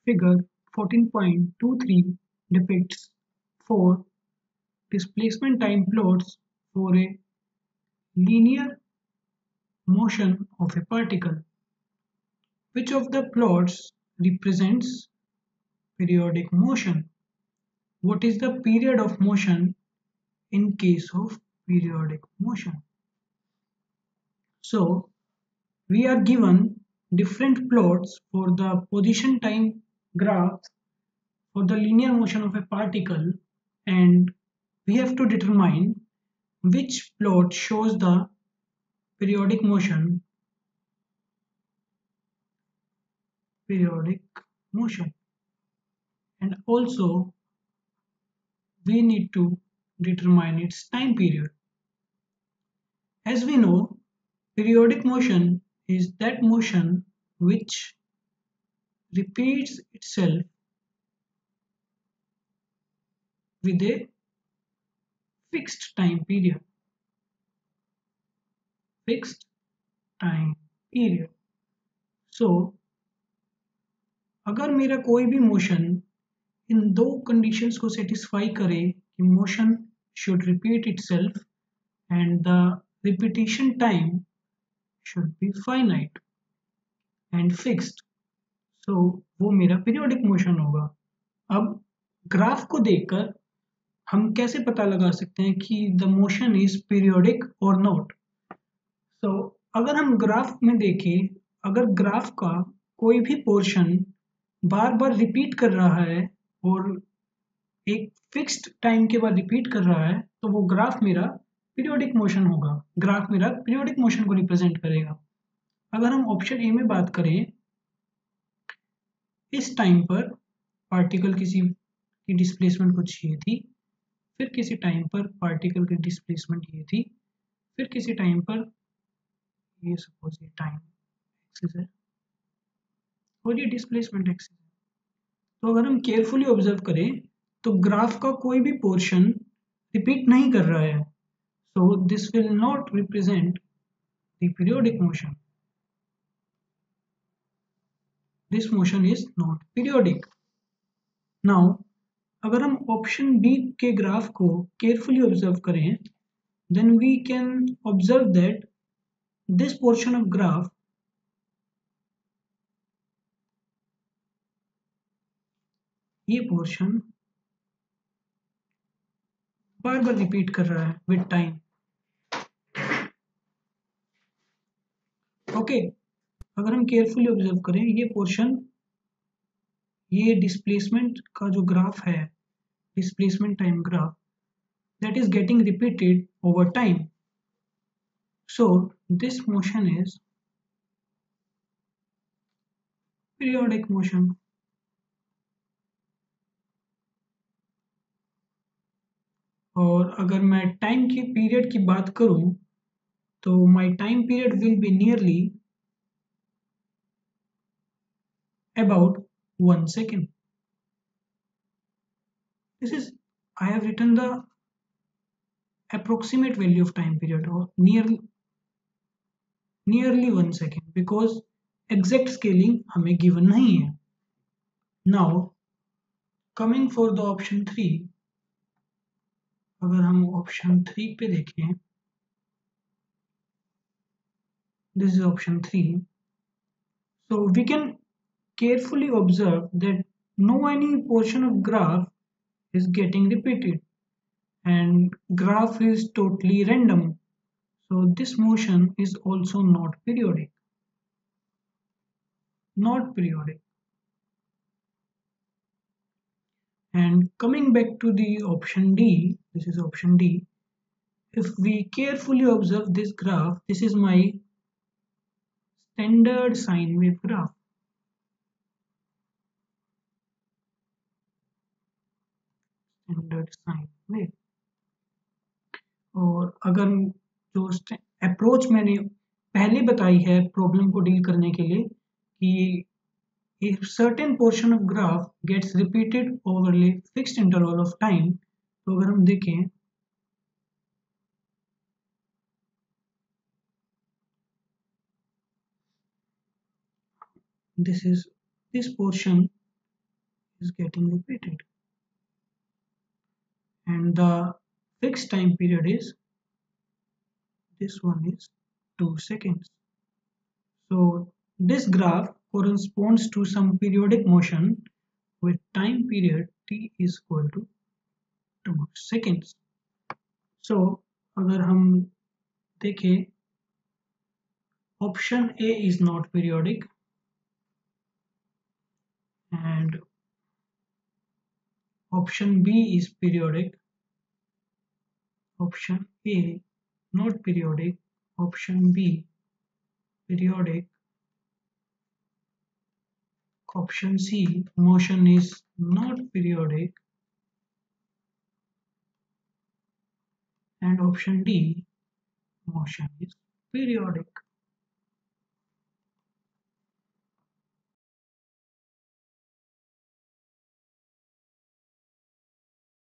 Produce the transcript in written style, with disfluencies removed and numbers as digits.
Figure 14.23 depicts four displacement time plots for a linear motion of a particle. Which of the plots represents periodic motion? What is the period of motion in case of periodic motion? So, we are given different plots for the position time graphs for the linear motion of a particle, and we have to determine which plot shows the periodic motion periodic motion, and also we need to determine its time period. As we know, periodic motion is that motion which repeats itself with a fixed time period. Fixed time period. So, अगर मेरा कोई भी motion in दो conditions को satisfy करे कि motion should repeat itself and the repetition time should be finite and fixed, so वो मेरा पीरियोडिक मोशन होगा। अब ग्राफ को देखकर हम कैसे पता लगा सकते हैं कि द मोशन इज पीरियोडिक और नॉट? सो अगर हम ग्राफ में देखें, अगर ग्राफ का कोई भी पोर्शन बार बार रिपीट कर रहा है और एक फिक्स्ड टाइम के बाद रिपीट कर रहा है, तो वो ग्राफ मेरा पीरियोडिक मोशन होगा। ग्राफ मेरा पीरियोडिक मोशन को रिप्रेजेंट करेगा। अगर हम ऑप्शन ए में बात करें, इस टाइम पर पार्टिकल किसी की डिस्प्लेसमेंट कुछ ये थी, फिर किसी टाइम पर पार्टिकल की डिस्प्लेसमेंट ये थी, फिर किसी टाइम पर ये सपोज ये टाइम एक्सिस है और ये डिस्प्लेसमेंट एक्सिस है। तो अगर हम केयरफुली ऑब्जर्व करें तो ग्राफ का कोई भी पोर्शन रिपीट नहीं कर रहा है, so this will not represent the periodic motion. This motion is not periodic. Now, अगर हम ऑप्शन बी के ग्राफ को केयरफुली ऑब्जर्व करें, then we can observe that this portion of graph ये पोर्शन बार बार रिपीट कर रहा है विद टाइम। ओके, अगर हम केयरफुली ऑब्जर्व करें, ये पोर्शन ये डिस्प्लेसमेंट का जो ग्राफ है, displacement time graph, that is getting repeated over time. So this motion is periodic motion. और अगर मैं टाइम की पीरियड की बात करूं तो my time period will be nearly about 1 second. This is, I have written the approximate value of time period or nearly 1 second because exact scaling हमें given नहीं है। Now coming for the option 3, अगर हम option 3 पे देखें, this is option 3, so we can carefully observe that no any portion of graph is getting repeated and graph is totally random, so this motion is also not periodic. And coming back to the option D, this is option D, if we carefully observe this graph, this is my standard sine wave graph. Standard sine wave. और अगर जो approach मैंने पहले बताई है problem को deal करने के लिए कि if certain portion of graph gets repeated over a fixed interval of time, तो अगर हम देखें this is this portion is getting repeated, and the fixed time period is this one is 2 seconds. So this graph corresponds to some periodic motion with time period t is equal to 2 seconds. So अगर हम देखें, option A is not periodic and option B is periodic. Option A not periodic, option B periodic, option C motion is not periodic, and option D motion is periodic.